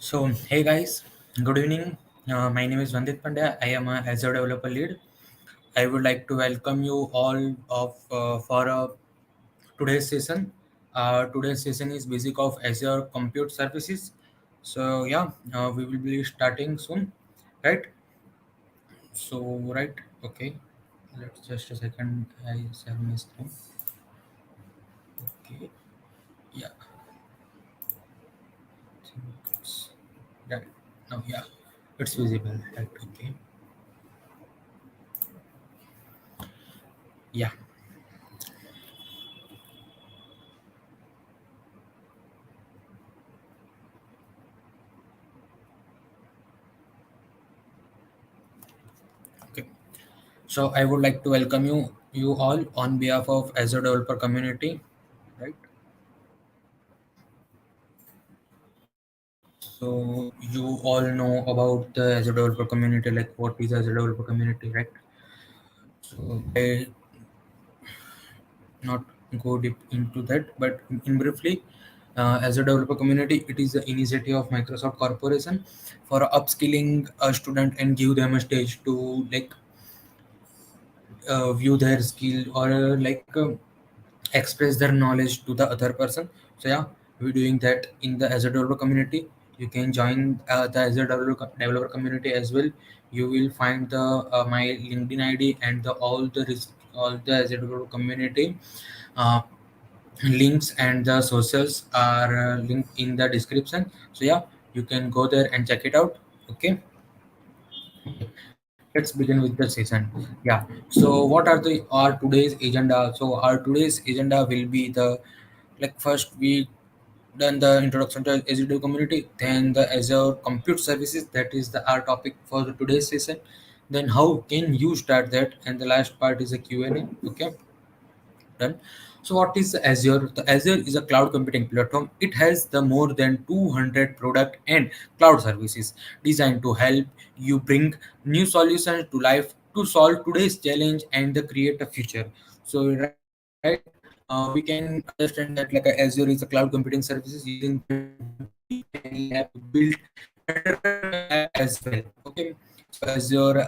So, hey guys, good evening. My name is Vandit Pandya. I am a Azure Developer Lead. I would like to welcome you all of for today's session. Today's session is basic of Azure Compute Services. So yeah, we will be starting soon, right? So right, okay. Let's just a second. I share my screen. Okay, yeah, I think it's right now. Yeah, it's visible. Right, okay, yeah. Okay. So I would like to welcome you all on behalf of Azure Developer Community, right? So you all know about the Azure Developer Community, like what is Azure Developer Community, right? So I not go deep into that, but in briefly, Azure Developer Community, it is the initiative of Microsoft Corporation for upskilling a student and give them a stage to like view their skill or express their knowledge to the other person. So yeah, we're doing that in the Azure Developer Community. You can join the Azure Developer Community as well. You will find the my LinkedIn ID and all the Azure Developer Community uh, links and the socials are linked in the description. So yeah, you can go there and check it out. Okay, let's begin with the session. Yeah, so what are the our today's agenda? So our today's agenda will be the like first we done the introduction to Azure community, then the Azure compute services, that is the our topic for the today's session. Then how can you start that, and the last part is a Q&A. Okay, done. So what is Azure? The Azure is a cloud computing platform. It has the more than 200 product and cloud services designed to help you bring new solutions to life to solve today's challenge and the create a future. So right, we can understand that like Azure is a cloud computing services. Using that we can have built enterprise app as well. Okay, so Azure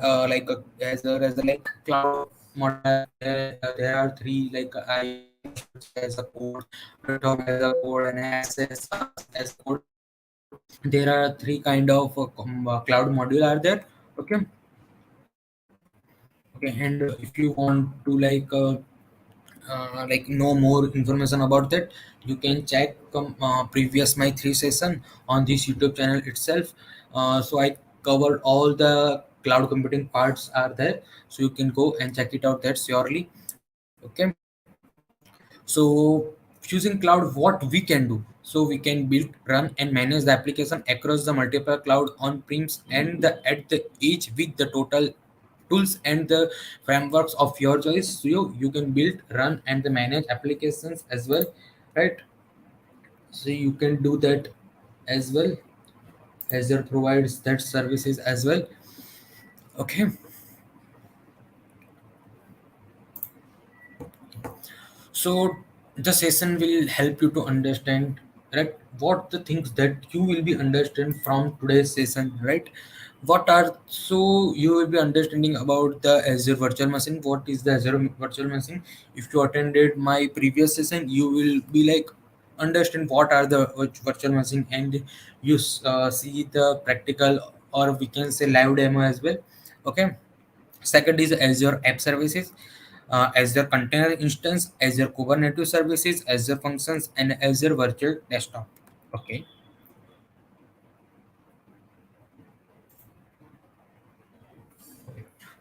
Azure as a like cloud model are there. There are three like IaaS as a code, GitHub as a code, and SS as code. There are three kind of cloud module are there. Okay, okay, and if you want to like know more information about that, you can check previous my three session on this YouTube channel itself. So I covered all the cloud computing parts are there, so you can go and check it out there surely. Okay, so using cloud, what we can do, so we can build, run, and manage the application across the multiple cloud on premise and the at the edge with the total tools and the frameworks of your choice. So you can build, run, and the manage applications as well, right? So you can do that as well. Azure provides that services as well. Okay, so the session will help you to understand, right, what the things that you will be understand from today's session, right? What are, so you will be understanding about the Azure virtual machine. What is the Azure virtual machine? If you attended my previous session, you will be like understand what are the virtual machine, and you see the practical, or we can say live demo as well. Okay, second is Azure App Services, Azure Container Instance, Azure Kubernetes Services, Azure Functions, and Azure Virtual Desktop. Okay.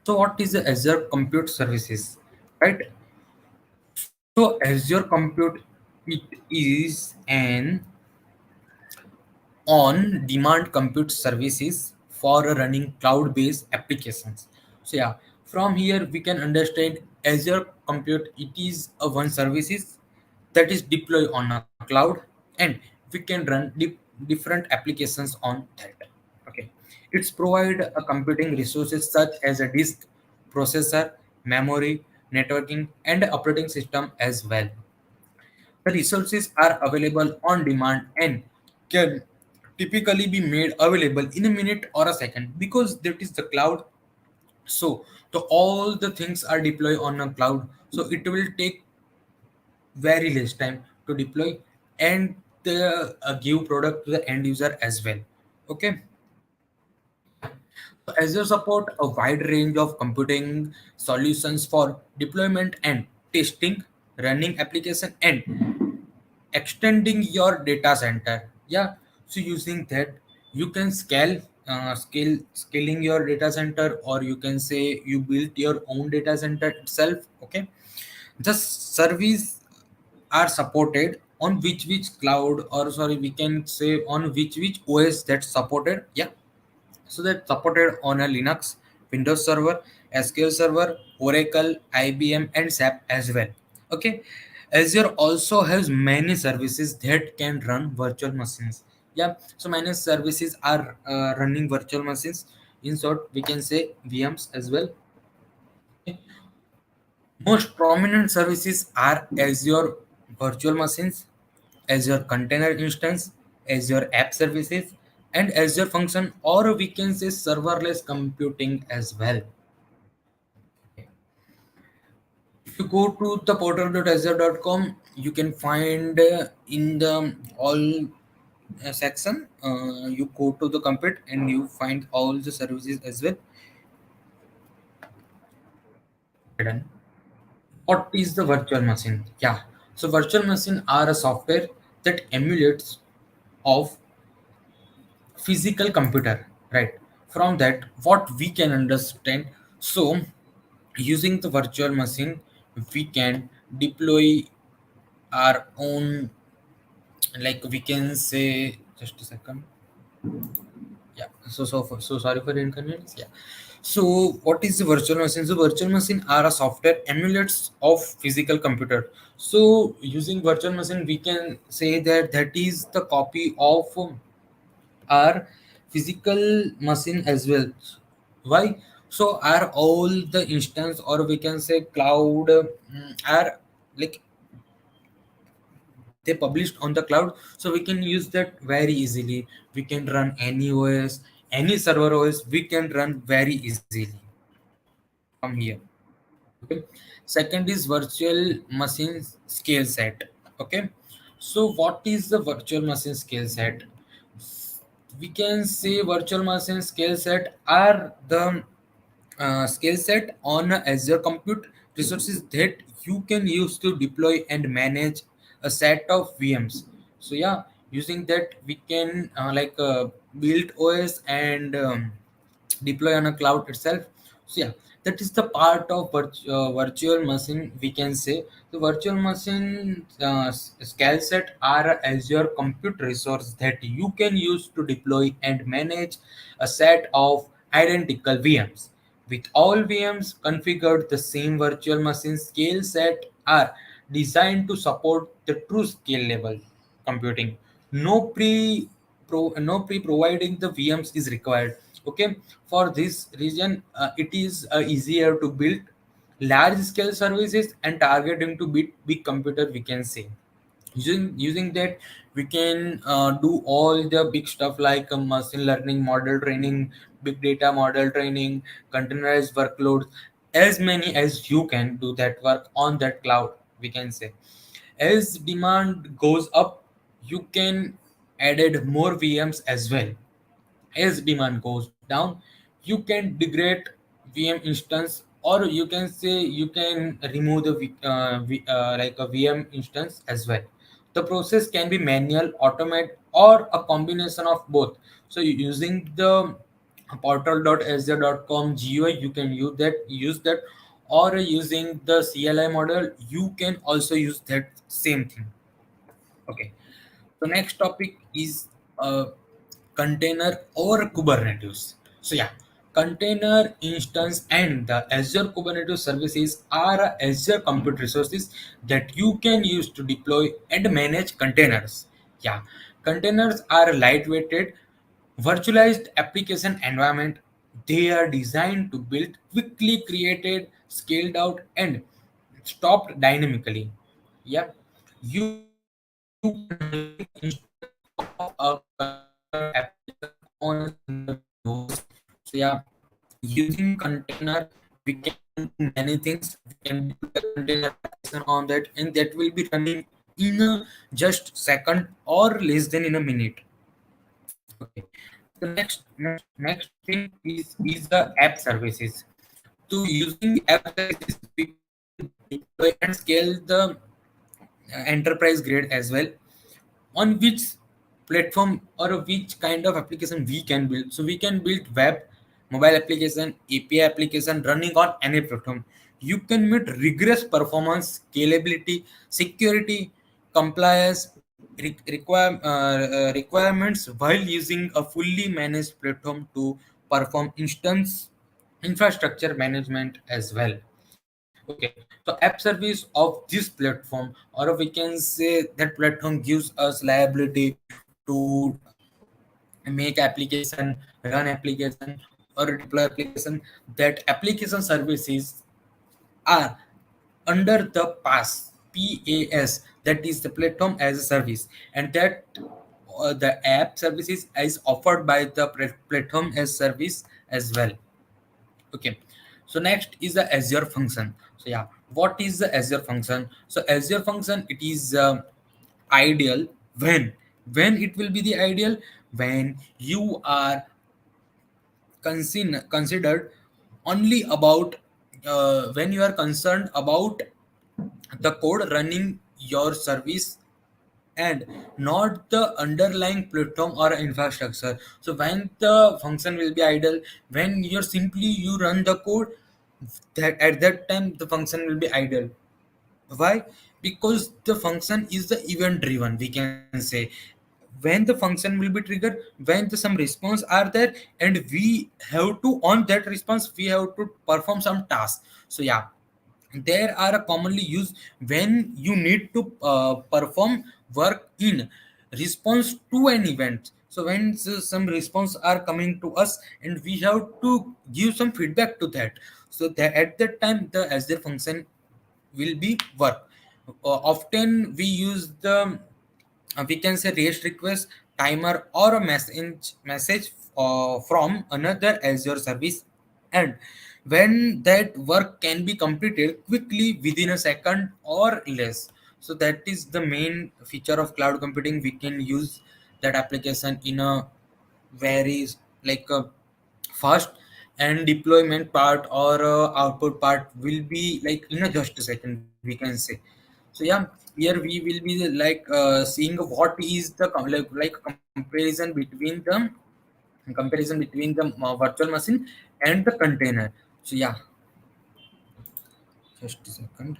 So what is the Azure Compute Services? Right. So Azure Compute, it is an on-demand compute services for running cloud-based applications. So yeah, from here we can understand Azure Compute. It is a one services that is deployed on a cloud, and we can run different applications on that. Okay, it's provide a computing resources such as a disk, processor, memory, networking, and operating system as well. The resources are available on demand and can typically be made available in a minute or a second because that is the cloud. So the all the things are deployed on a cloud, so it will take very less time to deploy and give product to the end user as well. Okay. So Azure support a wide range of computing solutions for deployment and testing, running application and extending your data center. Yeah, so using that you can scaling your data center, or you can say you build your own data center itself. Okay, the service are supported on which cloud, or sorry, we can say on which OS that's supported. Yeah, so that supported on a Linux, Windows Server, SQL Server, Oracle, IBM, and SAP as well. Okay, Azure also has many services that can run virtual machines. Yeah, so many services are running virtual machines. In short, we can say VMs as well. Okay. Most prominent services are Azure Virtual Machines, Azure Container Instance, Azure App Services, and Azure Function, or we can say serverless computing as well. If you go to the portal.azure.com, you can find in the all section, you go to the compute and you find all the services as well. Done. What is the virtual machine? Yeah, so virtual machine are a software that emulates of physical computer, right? From that what we can understand, so using the virtual machine we can deploy our own, like we can say, just a second. Yeah, so sorry for the inconvenience. Yeah, so what is the virtual machine? So virtual machine are a software emulates of physical computer. So using virtual machine we can say that that is the copy of our physical machine as well. Why? So are all the instance, or we can say cloud, are like they published on the cloud, so we can use that very easily. We can run any OS, any server OS, we can run very easily from here. Okay, second is virtual machine scale set. Okay, so what is the virtual machine scale set? We can say virtual machine scale set are the skill set on Azure Compute resources that you can use to deploy and manage a set of VMs. So yeah, using that we can build OS and deploy on a cloud itself. So yeah, that is the part of virtual machine, we can say. The virtual machine scale set are Azure Compute resource that you can use to deploy and manage a set of identical VMs. With all VMs configured the same, virtual machine scale set are designed to support the true scale level computing. No pre providing the VMs is required. Okay, for this reason, it is easier to build large scale services and targeting to big computer, we can say. Using that we can do all the big stuff like machine learning model training, big data model training, containerized workloads, as many as you can do that work on that cloud, we can say. As demand goes up, you can added more VMs as well. As demand goes down, you can degrade VM instance, or you can say you can remove the like a VM instance as well. The process can be manual, automate, or a combination of both. So using the portal.azure.com GUI, you can use that, or using the CLI model, you can also use that same thing. Okay. So next topic is container or Kubernetes. So yeah, container instance and the Azure Kubernetes services are Azure compute resources that you can use to deploy and manage containers. Yeah, containers are lightweighted, virtualized application environment. They are designed to build quickly created, scaled out, and stopped dynamically. Yeah, you can handle instance of a container application on a single host. So yeah, using container, we can do many things. We can deploy a container application on that, and that will be running in a just second or less than in a minute. Okay. The next thing is the app services. So using app services, we can deploy and scale the enterprise grade as well. On which platform or which kind of application we can build. So we can build web, mobile application, API application running on any platform. You can meet rigorous performance, scalability, security, compliance requirements while using a fully managed platform to perform instance infrastructure management as well. Okay, so app service of this platform, or we can say that platform gives us liability to make application, run application, or deploy application. That application services are under the PaaS, that is the platform as a service, and that the app services is offered by the platform as service as well. Okay, so next is the Azure function. So yeah, what is the Azure function? So Azure function, it is ideal when it will be the ideal when you are considered only about when you are concerned about the code running your service and not the underlying platform or infrastructure. So when the function will be idle, when you're simply you run the code, that at that time the function will be idle. Why? Because the function is the event driven, we can say. When the function will be triggered, when the some response are there, and we have to on that response we have to perform some task. So yeah, there are commonly used when you need to perform work in response to an event. So when some response are coming to us and we have to give some feedback to that, so that at that time the Azure function will be work. Often we use the we can say REST request, timer, or a message from another Azure service, and when that work can be completed quickly within a second or less. So that is the main feature of cloud computing. We can use that application in a very like fast, and deployment part or output part will be like in a just a second, we can say. So yeah, here we will be like seeing what is the comparison between the virtual machine and the container. So yeah, just a second.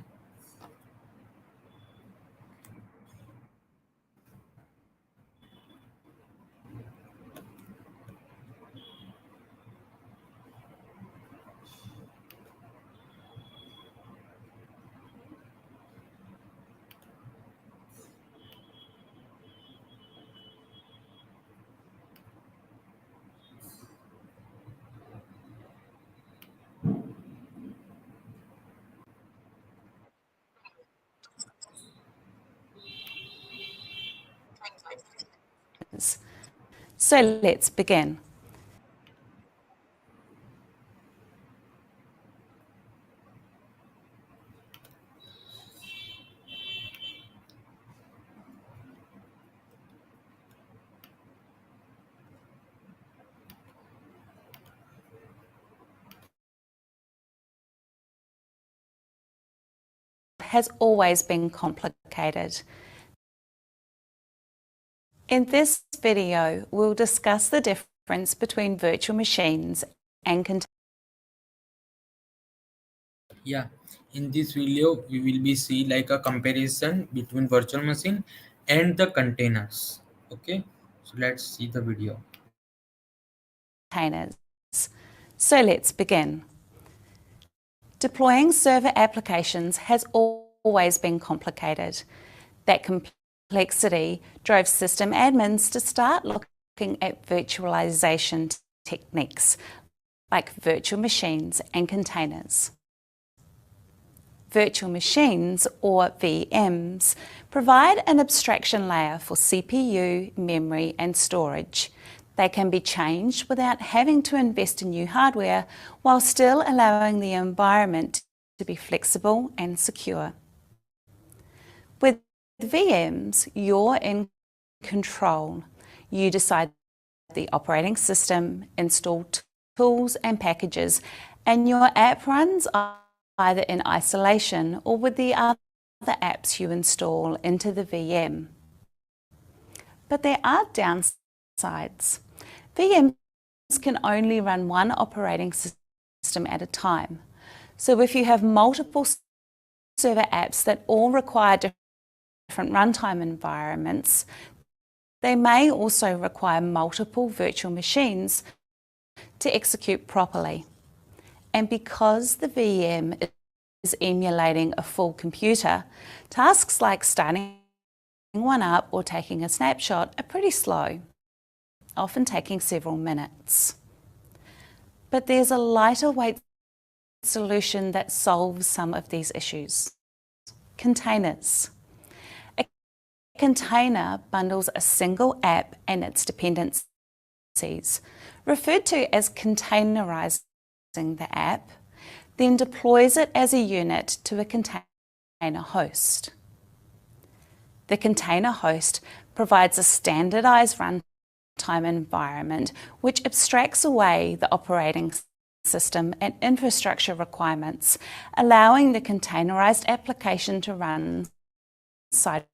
So let's begin. Has always been complicated. In this video, we'll discuss the difference between virtual machines and containers. Yeah, in this video we will be see like a comparison between virtual machine and the containers. Okay, so let's see the video. So let's begin. Deploying server applications has always been complicated. That complexity drove system admins to start looking at virtualization techniques like virtual machines and containers. Virtual machines, or VMs, provide an abstraction layer for CPU, memory, and storage. They can be changed without having to invest in new hardware, while still allowing the environment to be flexible and secure. With VMs, you're in control. You decide the operating system, install tools and packages, and your app runs either in isolation or with the other apps you install into the VM. But there are downsides. VMs can only run one operating system at a time. So if you have multiple server apps that all require different runtime environments, they may also require multiple virtual machines to execute properly. And because the VM is emulating a full computer, tasks like starting one up or taking a snapshot are pretty slow, often taking several minutes. But there's a lighter weight solution that solves some of these issues. Containers. A container bundles a single app and its dependencies, referred to as containerizing the app, then deploys it as a unit to a container host. The container host provides a standardized runtime environment which abstracts away the operating system and infrastructure requirements, allowing the containerized application to run side.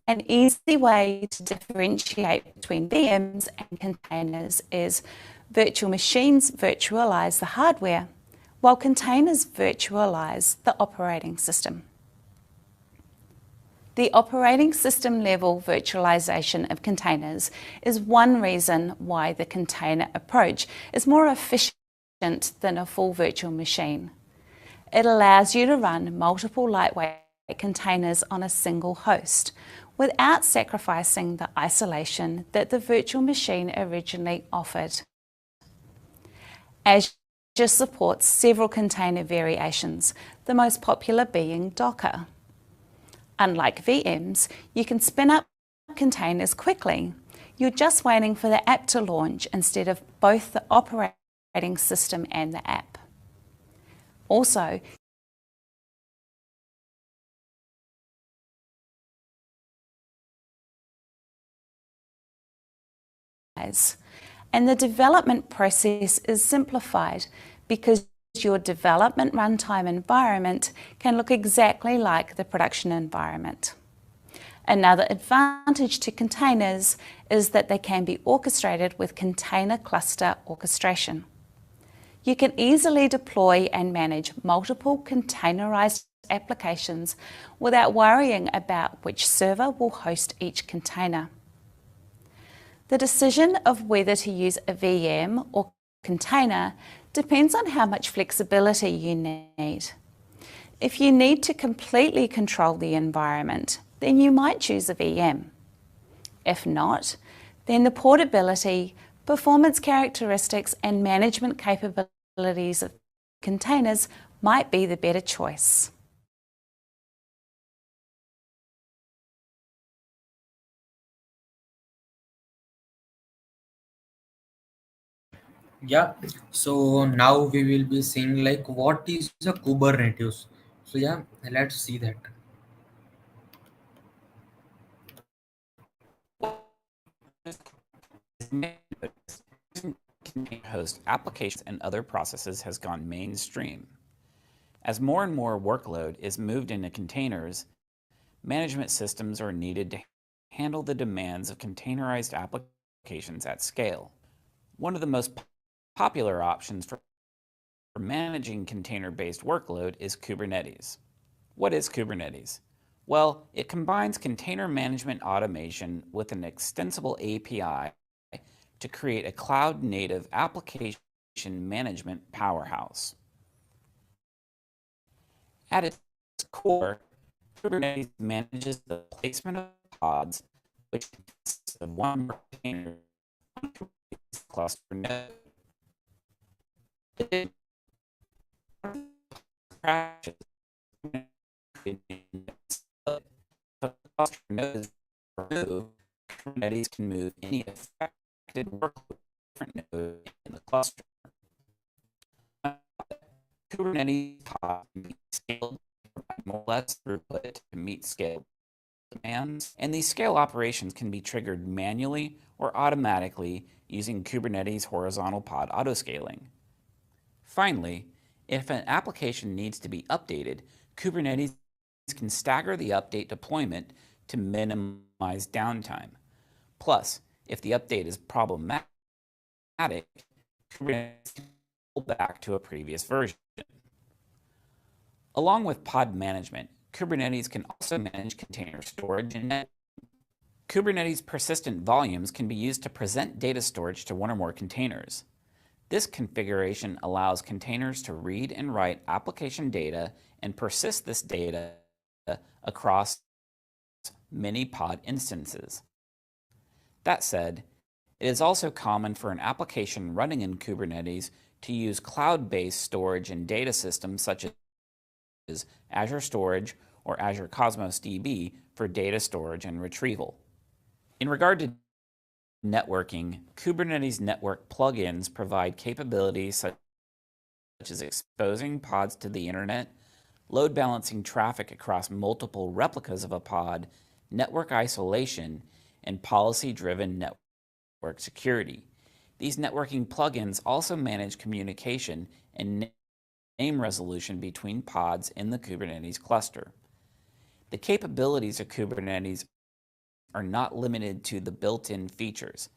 An easy way to differentiate between VMs and containers is virtual machines virtualize the hardware, while containers virtualize the operating system. The operating system level virtualization of containers is one reason why the container approach is more efficient than a full virtual machine. It allows you to run multiple lightweight containers on a single host without sacrificing the isolation that the virtual machine originally offered. Azure supports several container variations, the most popular being Docker. Unlike VMs, you can spin up containers quickly. You're just waiting for the app to launch instead of both the operating system and the app. Also, and the development process is simplified because your development runtime environment can look exactly like the production environment. Another advantage to containers is that they can be orchestrated with container cluster orchestration. You can easily deploy and manage multiple containerized applications without worrying about which server will host each container. The decision of whether to use a VM or container depends on how much flexibility you need. If you need to completely control the environment, then you might choose a VM. If not, then the portability, performance characteristics, and management capabilities of containers might be the better choice. Yeah, so now we will be seeing like what is a Kubernetes. So yeah, let's see that. Container host applications and other processes has gone mainstream. As more and more workload is moved into containers, management systems are needed to handle the demands of containerized applications at scale. One of the most popular options for managing container-based workload is Kubernetes. What is Kubernetes? Well, it combines container management automation with an extensible API to create a cloud-native application management powerhouse. At its core, Kubernetes manages the placement of pods, which consists of one container on a Kubernetes cluster node. Crashes. If a cluster node is removed, Kubernetes can move any affected workload to a different node in the cluster. Kubernetes pods can be scaled to provide more or less throughput to meet scale demands, and these scale operations can be triggered manually or automatically using Kubernetes horizontal pod autoscaling. Finally, if an application needs to be updated, Kubernetes can stagger the update deployment to minimize downtime. Plus, if the update is problematic, Kubernetes can pull back to a previous version. Along with pod management, Kubernetes can also manage container storage and networking. Kubernetes persistent volumes can be used to present data storage to one or more containers. This configuration allows containers to read and write application data and persist this data across many pod instances. That said, it is also common for an application running in Kubernetes to use cloud-based storage and data systems such as Azure Storage or Azure Cosmos DB for data storage and retrieval. In regard to networking, Kubernetes network plugins provide capabilities such as exposing pods to the internet, load balancing traffic across multiple replicas of a pod, network isolation, and policy-driven network security. These networking plugins also manage communication and name resolution between pods in the Kubernetes cluster. The capabilities of Kubernetes are not limited to the built-in features.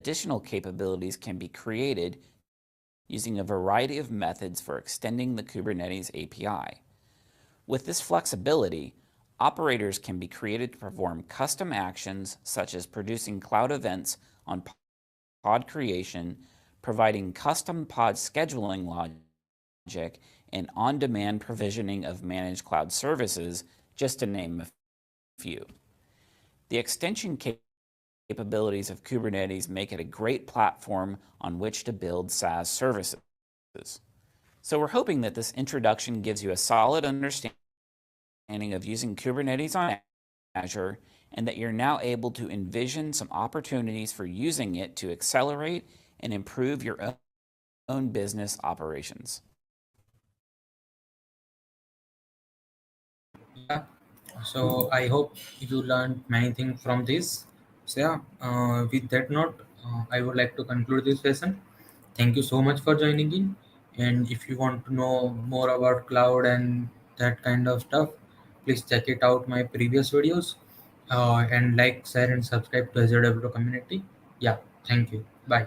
Additional capabilities can be created using a variety of methods for extending the Kubernetes API. With this flexibility, operators can be created to perform custom actions such as producing cloud events on pod creation, providing custom pod scheduling logic, and on-demand provisioning of managed cloud services, just to name a few. The extension capabilities of Kubernetes make it a great platform on which to build SaaS services. So we're hoping that this introduction gives you a solid understanding of using Kubernetes on Azure, and that you're now able to envision some opportunities for using it to accelerate and improve your own business operations. Yeah. So I hope you learned many things from this. So yeah, with that note, I would like to conclude this session. Thank you so much for joining in. And if you want to know more about cloud and that kind of stuff, please check it out my previous videos. And like, share, and subscribe to Azure Developer Community. Yeah. Thank you. Bye.